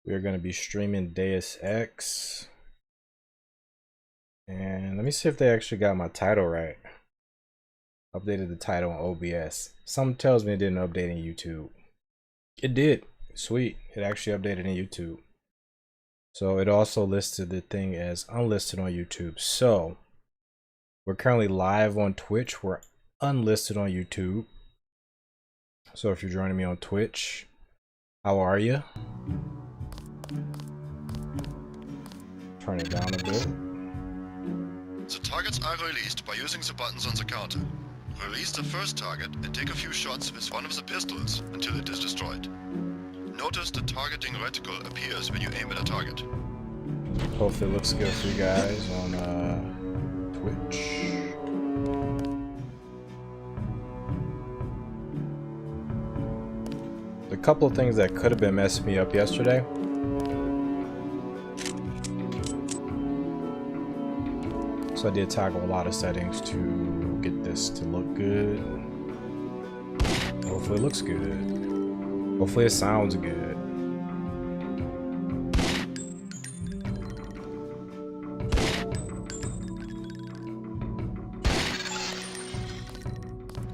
We are going to be streaming Deus Ex. And let me see if they actually got my title right. Updated the title on OBS. Something tells me it didn't update in YouTube. It did. Sweet. It actually updated in YouTube. So it also listed the thing as unlisted on YouTube. So we're currently live on Twitch. We're unlisted on YouTube. So if you're joining me on Twitch, how are you? Turn it down a bit. The targets are released by using the buttons on the counter. Release the first target and take a few shots with one of the pistols until it is destroyed. Notice the targeting reticle appears when you aim at a target. Hopefully it looks good for you guys on Twitch. A couple of things that could have been messing me up yesterday. So I did toggle a lot of settings to get this to look good. Hopefully it looks good. Hopefully it sounds good.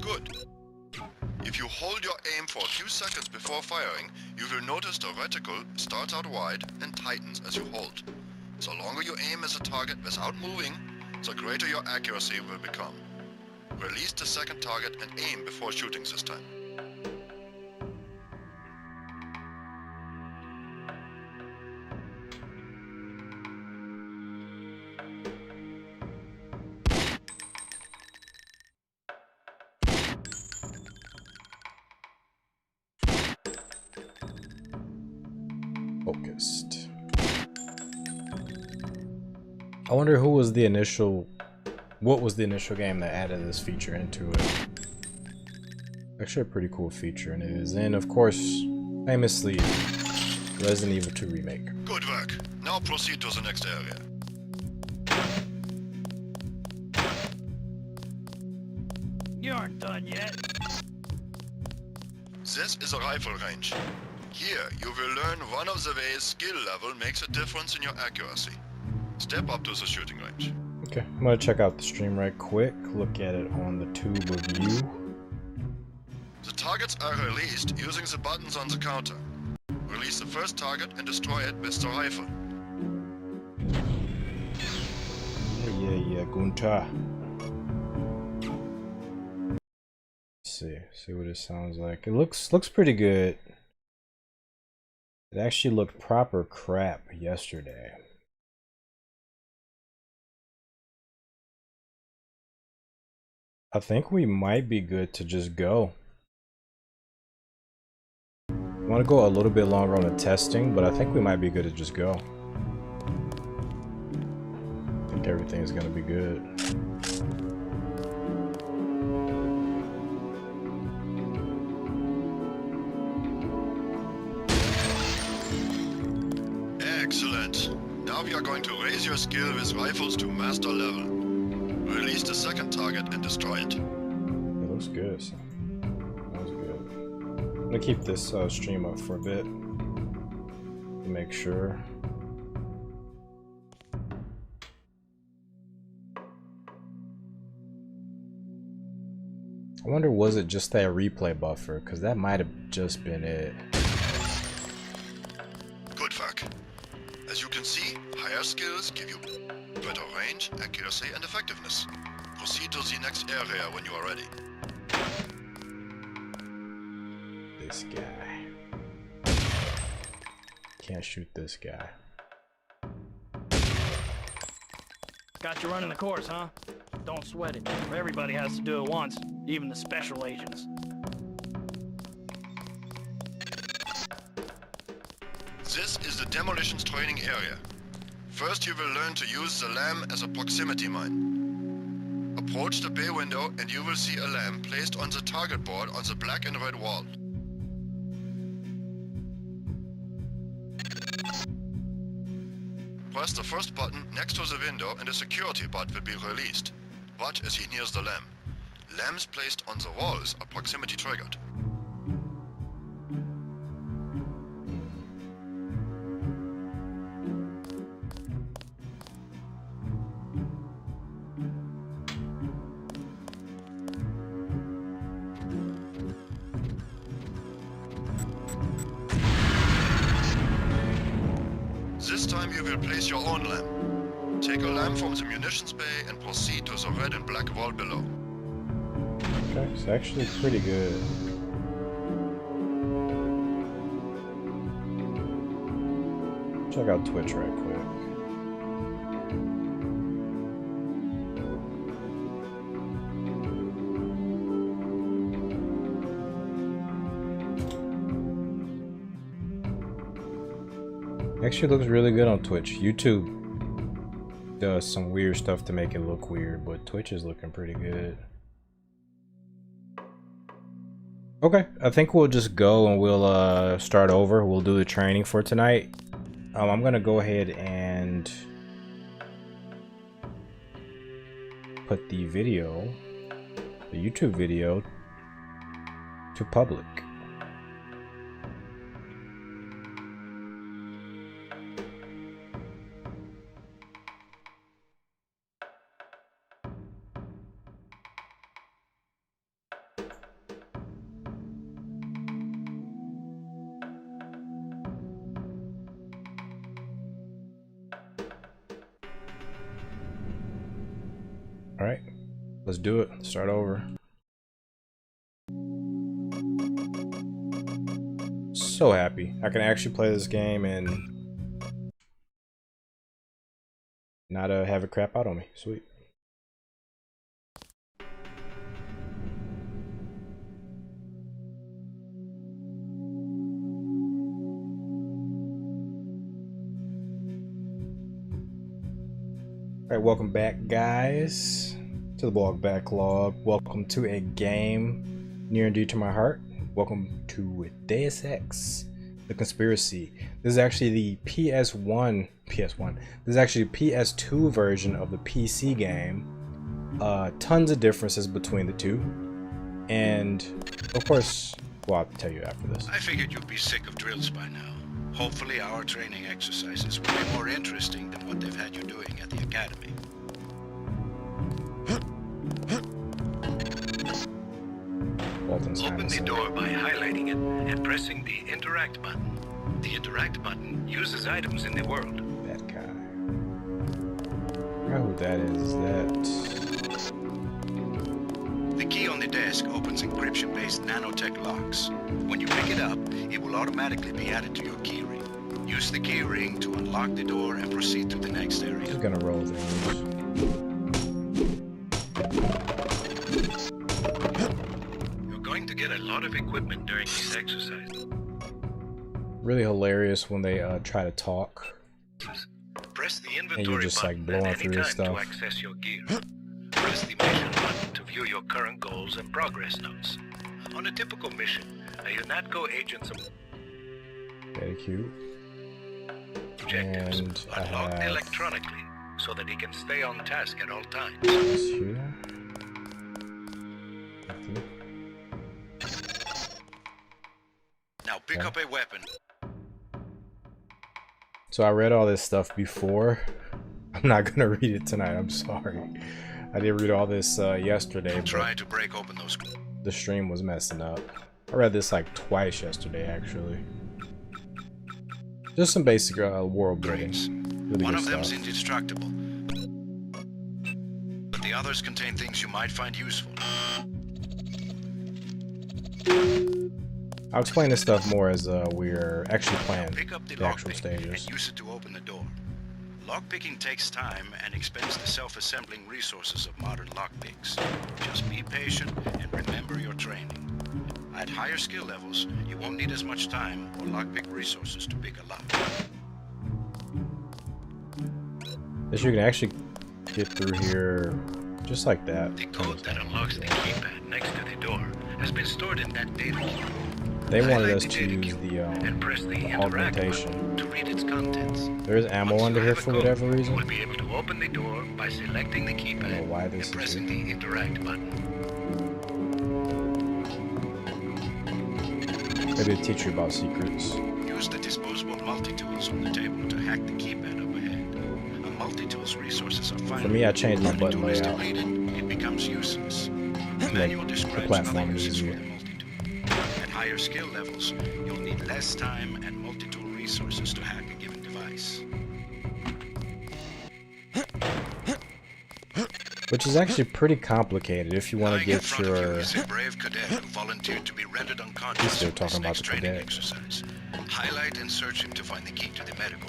Good. If you hold your aim for a few seconds before firing, you will notice the reticle starts out wide and tightens as you hold. The longer you aim at a target without moving, the greater your accuracy will become. Release the second target and aim before shooting this time. Focused. I wonder who was the initial, what was the initial game that added this feature into it. Actually a pretty cool feature, and it is in, of course, famously, Resident Evil 2 Remake. Good work. Now proceed to the next area. You aren't done yet. This is a rifle range. Here, you will learn one of the ways skill level makes a difference in your accuracy. Step up to the shooting range. Okay, I'm gonna check out the stream right quick, look at it on the tube review. The targets are released using the buttons on the counter. Release the first target and destroy it with the rifle. Yeah, Gunta. See what it sounds like. It looks pretty good. It actually looked proper crap yesterday. I think we might be good to just go. I want to go a little bit longer on the testing, but I think we might be good to just go. I think everything is going to be good. Excellent. Now we are going to raise your skill with rifles to master level. Release the second target and destroy it. It looks good. So. That was good. I'm gonna keep this stream up for a bit to make sure. I wonder, was it just that replay buffer? Because that might have just been it. Good work. As you can see, higher skills give you better range, accuracy, and effectiveness. Proceed to the next area when you are ready. This guy. Can't shoot this guy. Got you running the course, huh? Don't sweat it. Everybody has to do it once, even the special agents. This is the demolitions training area. First you will learn to use the lamp as a proximity mine. Approach the bay window and you will see a lamp placed on the target board on the black and red wall. Press the first button next to the window and a security bot will be released. Watch as he nears the lamp. Lamps placed on the walls are proximity triggered. This time you will place your own lamp. Take a lamp from the munitions bay and proceed to the red and black wall below. Okay, it's actually pretty good. Check out Twitch right quick. Actually looks really good on Twitch. YouTube does some weird stuff to make it look weird, but Twitch is looking pretty good. Okay, I think we'll just go and we'll start over. We'll do the training for tonight. I'm gonna go ahead and put the video, the YouTube video, to public. All right, let's do it. Start over. So happy I can actually play this game and not have it crap out on me. Sweet. Alright, welcome back, guys, to the Bwog Backlog. Welcome to a game near and dear to my heart. Welcome to Deus Ex, the conspiracy. This is actually the PS1. This is actually the PS2 version of the PC game. Tons of differences between the two. And, of course, well, I'll tell you after this. I figured you'd be sick of drills by now. Hopefully our training exercises will be more interesting than what they've had you doing at the academy. Open the door by highlighting it and pressing the interact button. The interact button uses items in the world. That guy. I forgot who that is. The key on the desk opens encryption-based nanotech locks. When you pick it up, it will automatically be added to your keyring. Use the keyring to unlock the door and proceed to the next area. He's gonna roll things. You're going to get a lot of equipment during these exercises. Really hilarious when they try to talk. Press the And you're inventory just like button blowing at through any this time stuff. to access your gear. Press the mission button to view your current goals and progress notes. On a typical mission, a UNATCO agent's Very cute. objectives And I unlocked have electronically so that he can stay on task at all times. this here. Now pick up a weapon. So I read all this stuff before. I'm not gonna read it tonight. I'm sorry. I did read all this yesterday, Try but to break open those. the stream was messing up. I read this like twice yesterday, actually. Just some basic world building. Crates. Really One good of them's stuff. indestructible, but the others contain things you might find useful. I'll explain this stuff more as we're actually playing Pick up the the actual lockpick stages. and use it to open the door. Lockpicking takes time and expends the self-assembling resources of modern lockpicks. Just be patient and remember your training. At higher skill levels, you won't need as much time or lockpick resources to pick a lock. This you can actually get through here just like that. The code that unlocks the keypad next to the door has been stored in that data key. They wanted Highlight us the to data use cube the and press the interact augmentation. button to read its contents. There's ammo Once under you here have a for code, whatever You reason. will be able to open the door by selecting the I don't keypad know why this and is pressing here. the interact button. Maybe it'll teach you about secrets. Use the disposable multi-tools on the table to hack the keypad up ahead. A multi-tool's resources are finite. For me, I changed my When the button tool is layout. depleted, it becomes useless. The manual describes other platform is uses for easier. the multi-tool. At higher skill levels, you'll need less time and multi-tool resources to hack a given device. which is actually pretty complicated if you want to Lying in get front of you your... is a brave cadet who volunteered to be rendered unconscious. He's still for this talking about next the training cadet. exercise. Highlight and search him to find the key to the medical.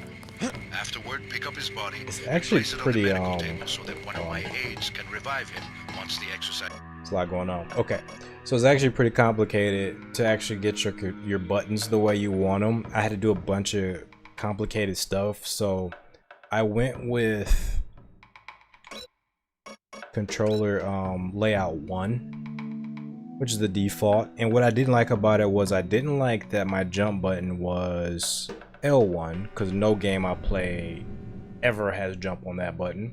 Afterward, pick up his body It's and actually place it pretty, on the medical table so that one of my aides can revive him once the exercise. There's a lot going on. Okay, so it's actually pretty complicated to actually get your buttons the way you want them. I had to do a bunch of complicated stuff, so I went with controller layout 1, which is the default. And what I didn't like about it was I didn't like that my jump button was L1, because no game I play ever has jump on that button.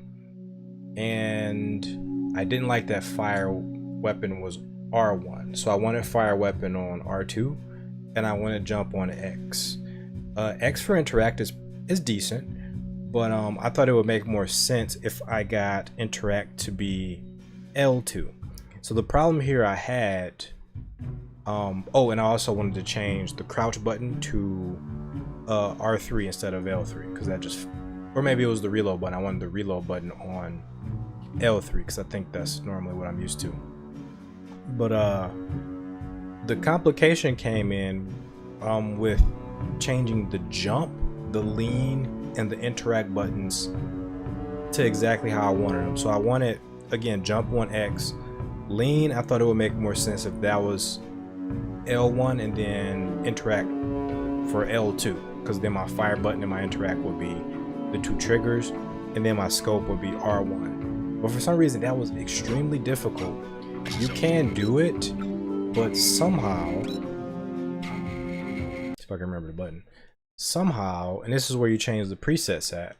And I didn't like that fire weapon was R1, so I wanted fire weapon on R2, and I wanted jump on X. X for interact is decent, but I thought it would make more sense if I got interact to be L2. So the problem here I had, oh, and I also wanted to change the crouch button to R3 instead of L3, because that just, or maybe it was the reload button. I wanted the reload button on L3 because I think that's normally what I'm used to. But the complication came in with changing the jump, the lean, and the interact buttons to exactly how I wanted them. So I wanted, again, jump on X. Lean, I thought it would make more sense if that was L1 and then interact for L2, because then my fire button and my interact would be the 2 triggers, and then my scope would be R1. But for some reason that was extremely difficult. You can do it, but somehow, if I can remember the button, somehow, and this is where you change the presets at,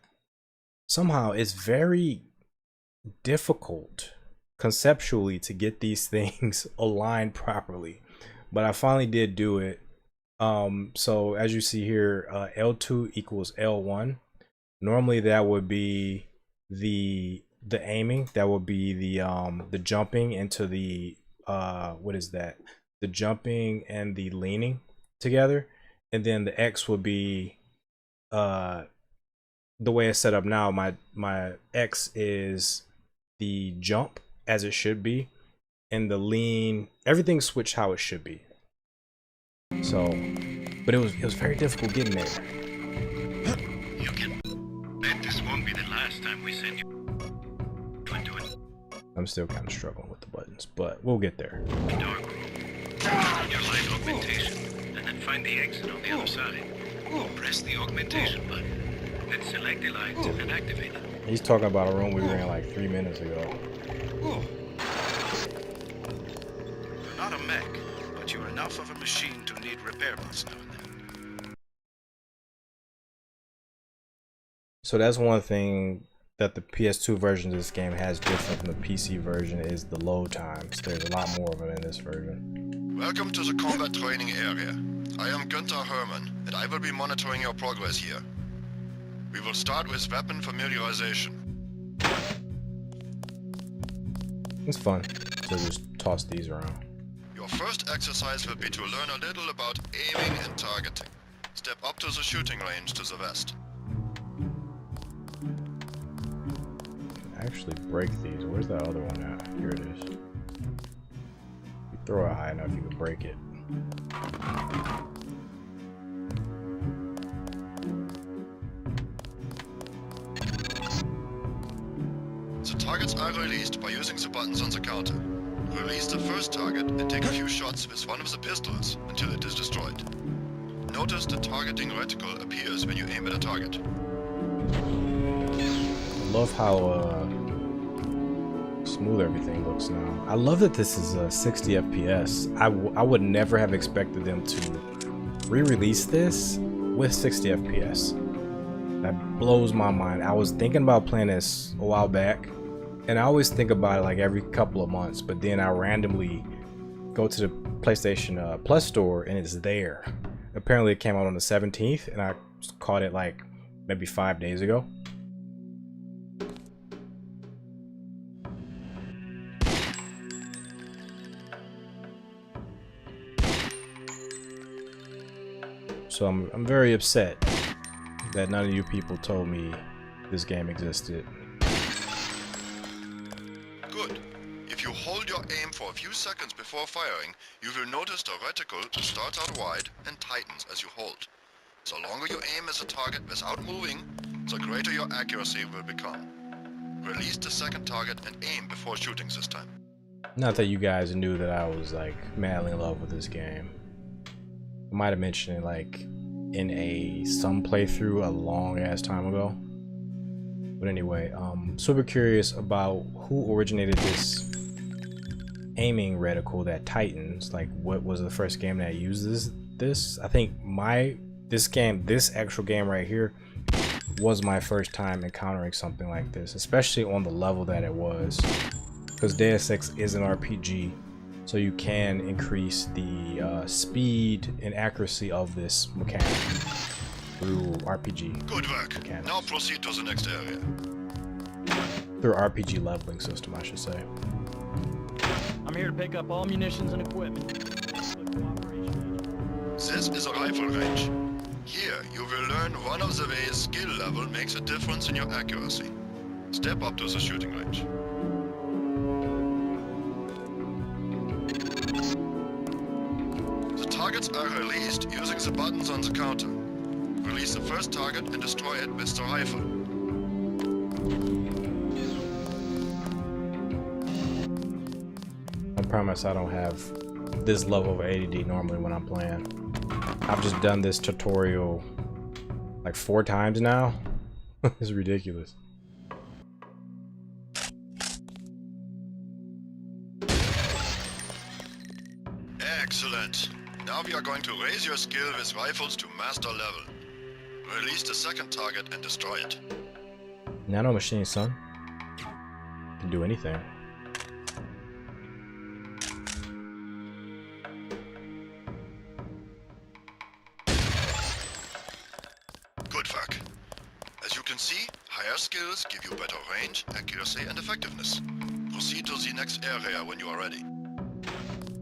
somehow it's very difficult conceptually to get these things aligned properly. But I finally did do it. So as you see here, L2 equals L1. Normally that would be the aiming, that would be the jumping into the what is that, the jumping and the leaning together, and then the X would be the way it's set up now. My X is the jump as it should be, and the lean, everything's switched how it should be. So, but it was very difficult getting there. You can bet this won't be the last time we send you into it. I'm still kind of struggling with the buttons, but we'll get there. Dark room. Turn on your light augmentation, and then find the exit on the other side. Press the augmentation button, then select the light and activate it. He's talking about a room we were in like 3 minutes ago. You're not a mech, but you're enough of a machine to need repair bots now and then. So that's one thing that the PS2 version of this game has different from the PC version, is the load times. There's a lot more of them in this version. Welcome to the combat training area. I am Günther Hermann, and I will be monitoring your progress here. We will start with weapon familiarization. It's fun to just toss these around. Your first exercise will be to learn a little about aiming and targeting. Step up to the shooting range to the west. Actually break these. Where's that other one at? Here it is. You throw it high enough, you can break it. The targets are released by using the buttons on the counter. Release the first target and take a few shots with one of the pistols until it is destroyed. Notice the targeting reticle appears when you aim at a target. I love how smooth everything looks now. I love that this is 60 FPS. I would never have expected them to re-release this with 60 FPS. That blows my mind. I was thinking about playing this a while back, and I always think about it like every couple of months, but then I randomly go to the PlayStation Plus store and it's there. Apparently it came out on the 17th, and I caught it like maybe 5 days ago. So I'm very upset that none of you people told me this game existed. hold your aim for a few seconds before firing, you will notice the reticle starts out wide and tightens as you hold. The longer you aim as a target without moving, the greater your accuracy will become. Release the second target and aim before shooting this time. Not that you guys knew that I was like madly in love with this game. I might have mentioned it like in some playthrough a long ass time ago. But anyway, super curious about who originated this aiming reticle that tightens. Like, what was the first game that uses this? I think this actual game right here was my first time encountering something like this, especially on the level that it was, because Deus Ex is an RPG, so you can increase the speed and accuracy of this mechanic through RPG. Good work. mechanics. Now proceed to the next area. Through RPG leveling system, I should say. I'm here to pick up all munitions and equipment. This is a rifle range. Here, you will learn one of the ways skill level makes a difference in your accuracy. Step up to the shooting range. The targets are released using the buttons on the counter. Release the first target and destroy it with the rifle. I promise I don't have this level of ADD normally when I'm playing. I've just done this tutorial like 4 times now. It's ridiculous. Excellent. Now we are going to raise your skill with rifles to master level. Release the second target and destroy it. Nano machine, son. Can do anything. Good work. As you can see, higher skills give you better range, accuracy, and effectiveness. Proceed to the next area when you are ready.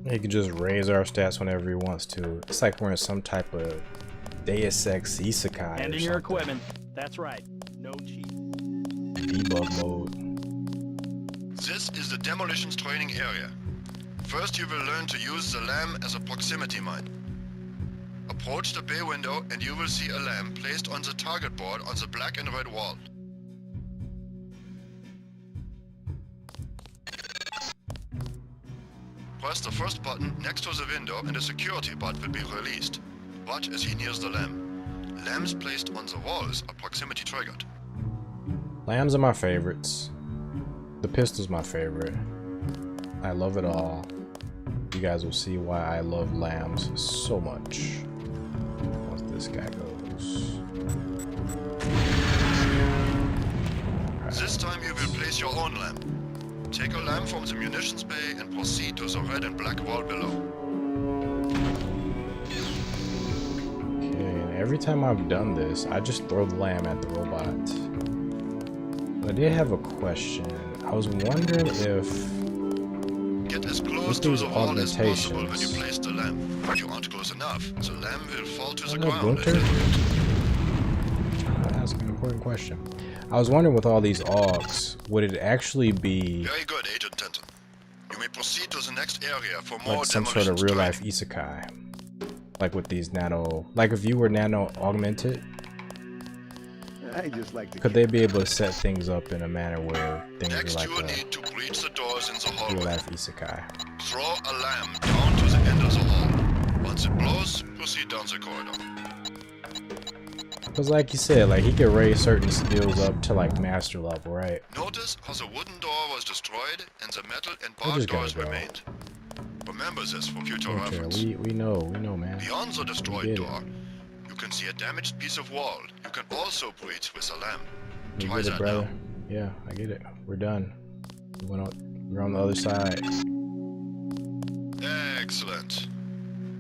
He can just raise our stats whenever he wants to. It's like we're in some type of Deus Ex Isekai or And in your something. equipment. That's right. No cheat. Debug mode. This is the demolitions training area. First you will learn to use the lamp as a proximity mine. Approach the bay window and you will see a lamp placed on the target board on the black and red wall. Press the first button next to the window and a security bot will be released. Watch as he nears the lamp. Lamps placed on the walls are proximity triggered. Lambs are my favorites. The pistol's my favorite. I love it all. You guys will see why I love lambs so much. Once this guy goes. This time you will place your own lamp. Take a lamp from the munitions bay and proceed to the red and black wall below. Okay, and every time I've done this, I just throw the lamb at the robot. But I did have a question. I was wondering if Get as close with to these the wall as possible when you augmentations. place the lamp. If you aren't close enough, the lamp will fall to the Hello, ground. Gunter. That's an important question. I was wondering with all these augs, would it actually be Very good, Agent Denton. You may proceed to the next area for more like some sort of demolitions real life training. isekai? Like with these nano, like if you were nano augmented, I just like to could they be able to set things up in a manner where things Next, are you will like need to breach the doors in the a real hallway. life isekai? Throw a lamp down to the end of the hall. Once it blows, proceed down the corridor. Because like you said, like he could raise certain skills up to like master level, right? Notice how the wooden door was destroyed and the metal and We barred just gotta doors go. remained. Remember this for future Okay, reference. we know, man. Beyond the get destroyed it. door, you can see a damaged piece of wall. You can also breach with a lamp. You Try get it, that brother. now. Yeah, I get it. We're done. We're on the other side. Excellent.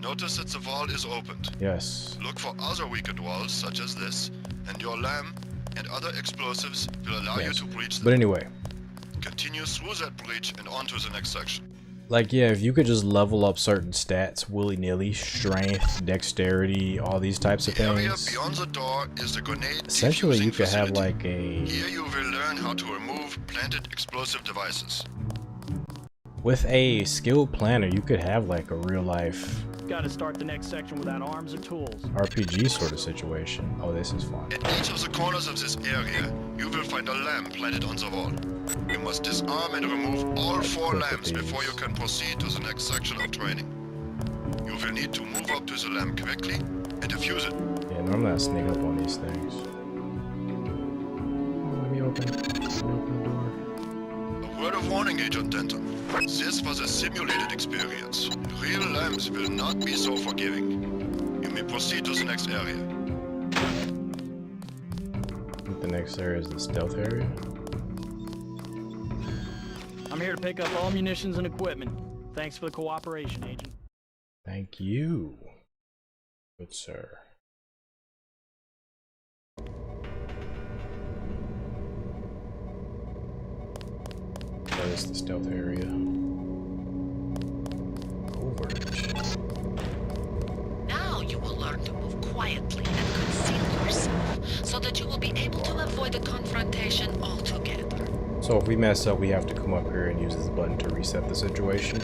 Notice that the wall is opened. Yes. Look for other weakened walls such as this, and your lamp and other explosives will allow you Yes. to breach them. But anyway, Continue through that breach and on to the next section. like yeah, if you could just level up certain stats willy-nilly, strength, dexterity, all these types of The area things. beyond the door is the grenade Essentially, defusing you could have facility. like a Here you will learn how to remove planted explosive devices. With a skilled planner, you could have like a real life Gotta start the next section without arms or tools. RPG sort of situation. Oh, this is fun. At each of the corners of this area, you will find a lamp planted on the wall. You must disarm and remove all 4 lamps before you can proceed to the next section of training. You will need to move up to the lamp quickly and defuse it. Yeah, normally I sneak up on these things. Oh, let me open the door. A word of warning, Agent Denton. This was a simulated experience. Real lamps will not be so forgiving. You may proceed to the next area. I think the next area is the stealth area. I'm here to pick up all munitions and equipment. Thanks for the cooperation, Agent. Thank you, good sir. That is the stealth area. Covert. Now you will learn to move quietly and conceal yourself, so that you will be able to avoid the confrontation altogether. So if we mess up, we have to come up here and use this button to reset the situation.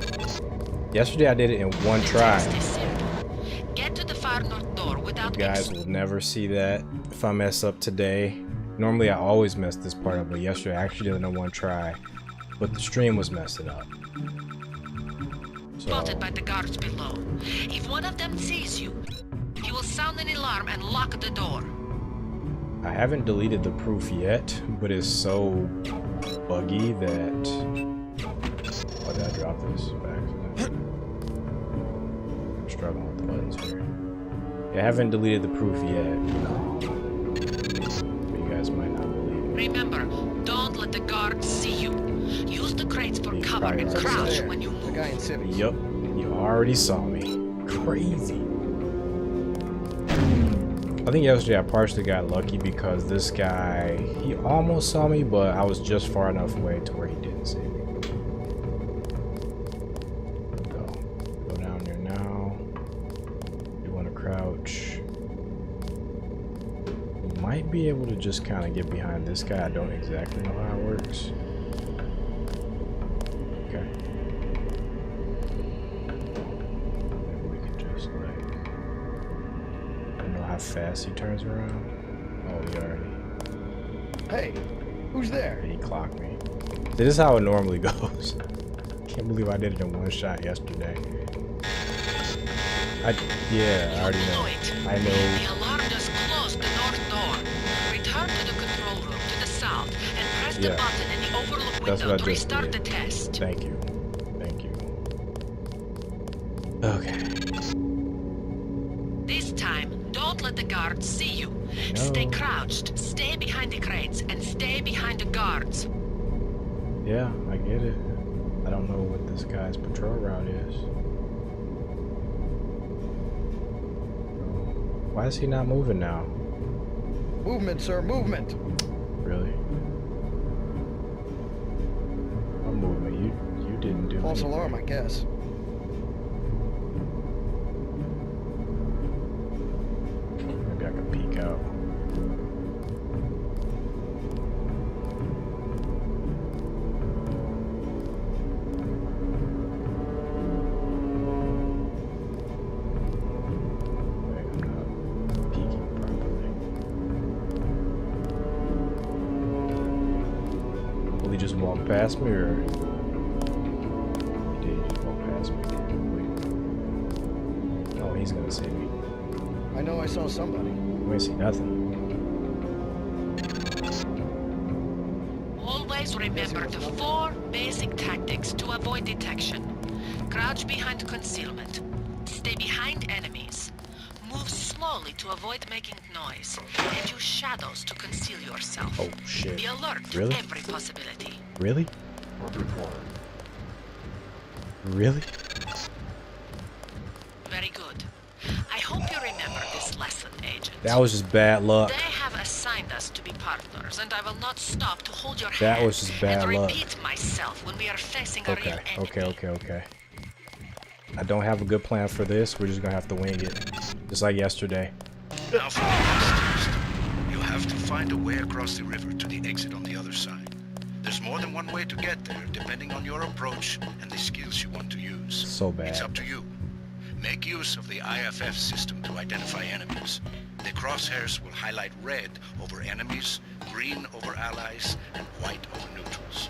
Yesterday I did it in one try. The test is simple. Get to the far north door without You guys will never see that if I mess up today. Normally I always mess this part up, but yesterday I actually did it in one try. But the stream was messing up. So, spotted by the guards below. If one of them sees you, he will sound an alarm and lock the door. I haven't deleted the proof yet, but it's so buggy that... Why did I drop this by accident? I'm struggling with the buttons here. Yeah, I haven't deleted the proof yet. But you guys might not believe me. Remember, don't let the guards see you. Use the crates for cover and crouch when you move. Yup, you already saw me. Crazy. I think yesterday I partially got lucky because this guy, he almost saw me, but I was just far enough away to where he didn't see me. Go down there now. You want to crouch. You might be able to just kind of get behind this guy. I don't exactly know how it works. Okay. Maybe we can just like... I don't know how fast he turns around. Oh, he already... Hey, who's there? He clocked me. This is how it normally goes. Can't believe I did it in one shot yesterday. Yeah, I already know. I know. The alarm just closed the north door. Return to the control room to the south and press the button in the overlook window to restart the test. Thank you. Thank you. Okay. This time, don't let the guards see you. No. Stay crouched, stay behind the crates, and stay behind the guards. Yeah, I get it. I don't know what this guy's patrol route is. Why is he not moving now? Movement, sir, movement. Really? What movement? You didn't do False anything. alarm, I guess. Maybe I can peek out. Just walk past me, or he did just walk past me. Wait. Oh, he's gonna see me. I know I saw somebody. We ain't see nothing. Always remember the 4 basic tactics to avoid detection. Crouch behind concealment. Stay behind enemies. Move slowly to avoid making noise, and use shadows to conceal yourself. Oh shit. Be alert to Really? every possibility. Really? Really? Very good. I hope you remember this lesson, Agent. That was just bad luck. They have assigned us to be partners, and I will not stop to hold your hand. That was just bad and luck. repeat myself when we are facing a real enemy. Okay. I don't have a good plan for this. We're just gonna have to wing it. Just like yesterday. Now for the next test. You'll have to find a way across the river to the exit on the other side. There's more than one way to get there, depending on your approach and the skills you want to use. So bad. It's up to you. Make use of the IFF system to identify enemies. The crosshairs will highlight red over enemies, green over allies, and white over neutrals.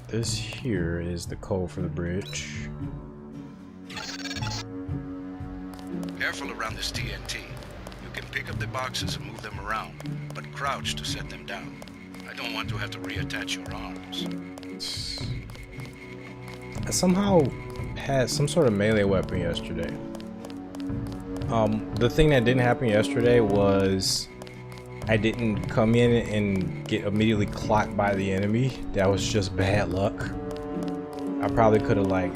This here is the code for the bridge. Careful around this TNT. You can pick up the boxes and move them around, but crouch to set them down. I don't want to have to reattach your arms. I somehow had some sort of melee weapon yesterday. The thing that didn't happen yesterday was I didn't come in and get immediately clocked by the enemy. That was just bad luck. I probably could have like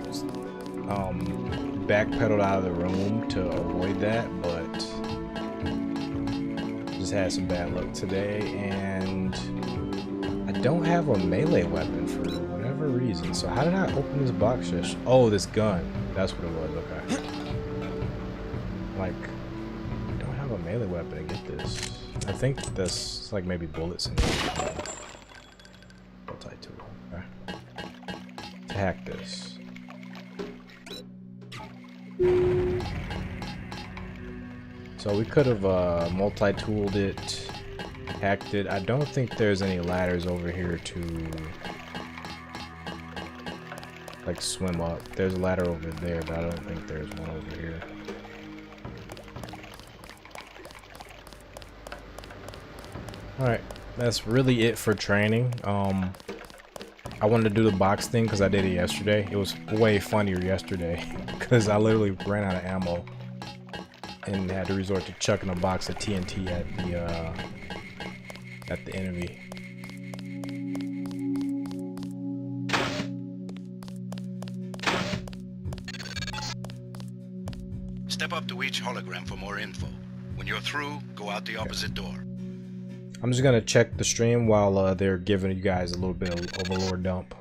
backpedaled out of the room to avoid that, but just had some bad luck today, and I don't have a melee weapon for whatever reason. So how did I open this box just? Oh, this gun. That's what it was. Okay. Like, I don't have a melee weapon to get this. I think that's like maybe bullets in there. Multi-tool. Okay. To hack this. So we could have multi-tooled it, hacked it. I don't think there's any ladders over here to like swim up. There's a ladder over there, but I don't think there's one over here. Alright, that's really it for training. I wanted to do the box thing because I did it yesterday. It was way funnier yesterday because I literally ran out of ammo and had to resort to chucking a box of TNT at the enemy. Step up to each hologram for more info. When you're through, go out the opposite door. I'm just gonna check the stream while they're giving you guys a little bit of overlord dump.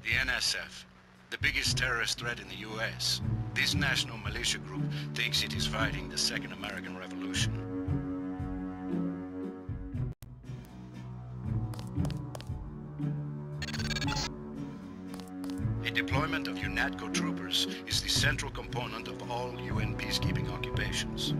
The NSF, the biggest terrorist threat in the US. This national militia group thinks it is fighting the Second American Revolution. A deployment of UNATCO troopers is the central component of all UN peacekeeping occupations.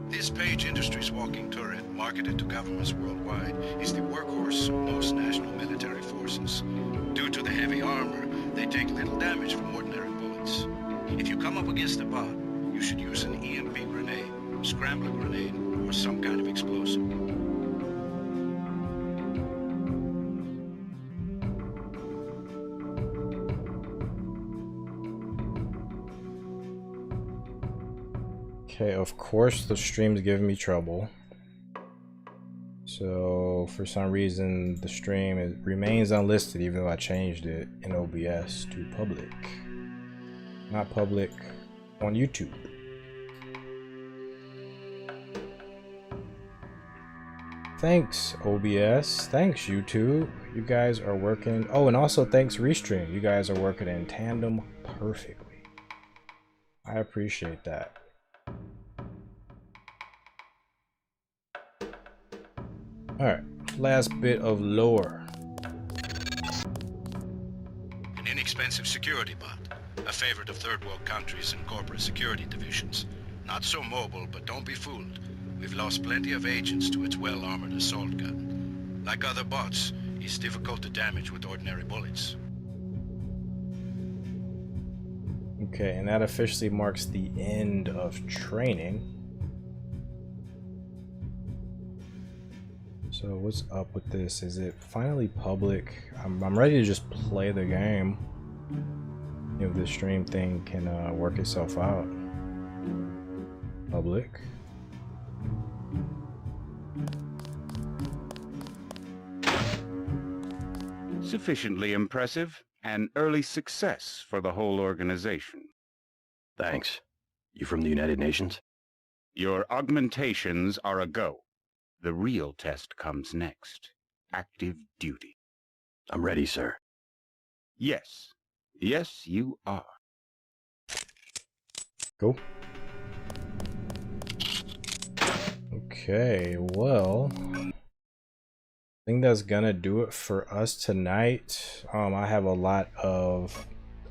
This Page Industries walking turret, marketed to governments worldwide, is the workhorse of most national military forces. Due to the heavy armor, they take little damage from ordinary bullets. If you come up against a bot, you should use an EMP grenade, scrambler grenade, or some kind of explosive. Okay, of course the stream's giving me trouble. So for some reason the stream remains unlisted even though I changed it in OBS to public. Not public on YouTube. Thanks OBS, thanks YouTube. You guys are working. Oh, and also thanks Restream. You guys are working in tandem perfectly. I appreciate that. Alright, last bit of lore. An inexpensive security bot, a favorite of third world countries and corporate security divisions. Not so mobile, but don't be fooled. We've lost plenty of agents to its well-armored assault gun. Like other bots, it's difficult to damage with ordinary bullets. Okay, and that officially marks the end of training. So what's up with this? Is it finally public? I'm ready to just play the game. If this stream thing can work itself out. Public. Sufficiently impressive. An early success for the whole organization. Thanks. You from the United Nations? Your augmentations are a go. The real test comes next. Active duty. I'm ready, sir. Yes. Yes, you are. Cool. Okay, well, I think that's gonna do it for us tonight. I have a lot of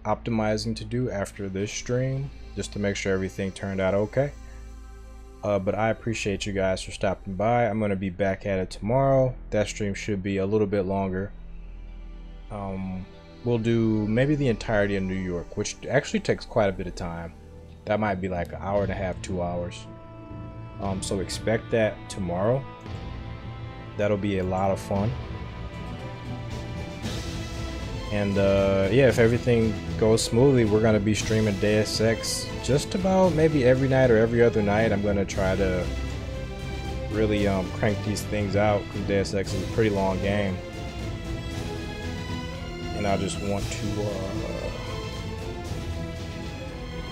optimizing to do after this stream just to make sure everything turned out okay. But I appreciate you guys for stopping by. I'm gonna be back at it tomorrow. That stream should be a little bit longer. We'll do maybe the entirety of New York, which actually takes quite a bit of time. That might be like an hour and a half, 2 hours. So expect that tomorrow. That'll be a lot of fun. And yeah, if everything goes smoothly, we're gonna be streaming Deus Ex just about maybe every night or every other night. I'm gonna try to really crank these things out because Deus Ex is a pretty long game. And I just want to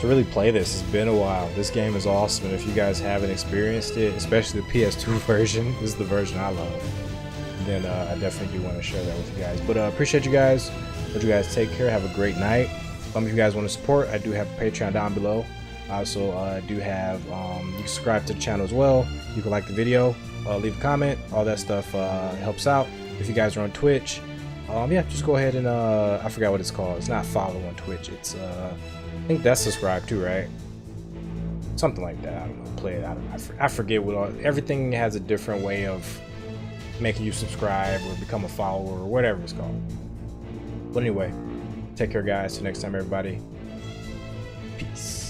really play this. It's been a while. This game is awesome, and if you guys haven't experienced it, especially the PS2 version, this is the version I love, then I definitely do want to share that with you guys. But appreciate you guys. Let you guys take care. Have a great night. If you guys want to support, I do have a Patreon down below. I also do have, you can subscribe to the channel as well. You can like the video, leave a comment. All that stuff helps out. If you guys are on Twitch, yeah, just go ahead and I forgot what it's called. It's not follow on Twitch. It's I think that's subscribe too, right? Something like that. I don't know. Play it. I forget what all. Everything has a different way of making you subscribe or become a follower or whatever it's called. But anyway, take care, guys. Till next time, everybody. Peace.